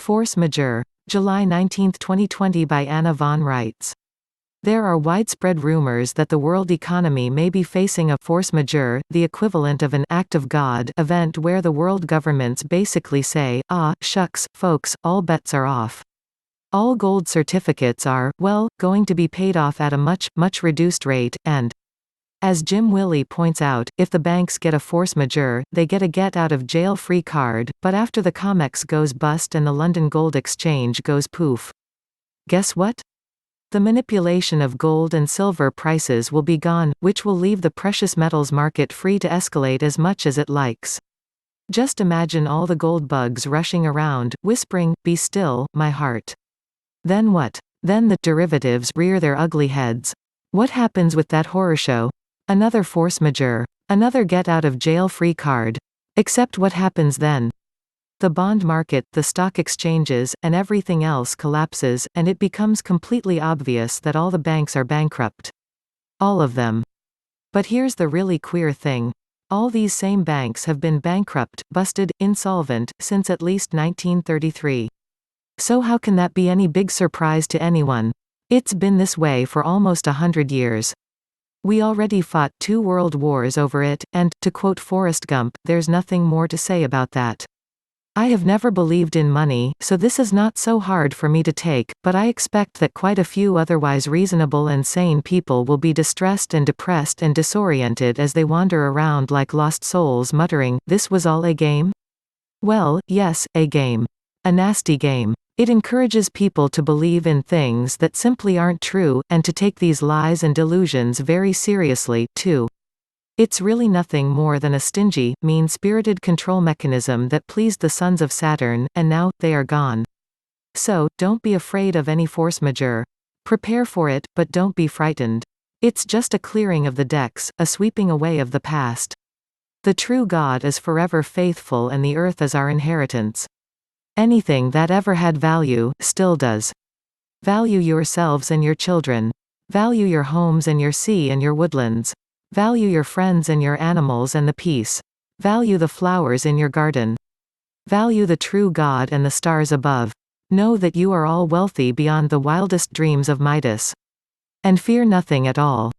Force Majeure. July 19, 2020 by Anna von Reitz. There are widespread rumors that the world economy may be facing a force majeure, the equivalent of an act of God event where the world governments basically say, "Ah, shucks, folks, all bets are off. All gold certificates are, well, going to be paid off at a much reduced rate, and as Jim Willie points out, if the banks get a force majeure, they get a get-out-of-jail-free card, but after the COMEX goes bust and the London Gold Exchange goes poof. Guess what? The manipulation of gold and silver prices will be gone, which will leave the precious metals market free to escalate as much as it likes. Just imagine all the gold bugs rushing around, whispering, 'Be still, my heart.' Then what? Then the derivatives rear their ugly heads. What happens with that horror show? Another force majeure. Another get-out-of-jail-free card. Except what happens then? The bond market, the stock exchanges, and everything else collapses, and it becomes completely obvious that all the banks are bankrupt. All of them. But here's the really queer thing. All these same banks have been bankrupt, busted, insolvent, since at least 1933. So how can that be any big surprise to anyone? It's been this way for almost 100 years. We already fought 2 world wars over it, and, to quote Forrest Gump, there's nothing more to say about that. I have never believed in money, so this is not so hard for me to take, but I expect that quite a few otherwise reasonable and sane people will be distressed and depressed and disoriented as they wander around like lost souls muttering, "This was all a game?" Well, yes, a game. A nasty game. It encourages people to believe in things that simply aren't true, and to take these lies and delusions very seriously, too. It's really nothing more than a stingy, mean-spirited control mechanism that pleased the sons of Saturn, and now, they are gone. So, don't be afraid of any force majeure. Prepare for it, but don't be frightened. It's just a clearing of the decks, a sweeping away of the past. The true God is forever faithful and the earth is our inheritance. Anything that ever had value, still does. Value yourselves and your children. Value your homes and your sea and your woodlands. Value your friends and your animals and the peace. Value the flowers in your garden. Value the true God and the stars above. Know that you are all wealthy beyond the wildest dreams of Midas. And fear nothing at all.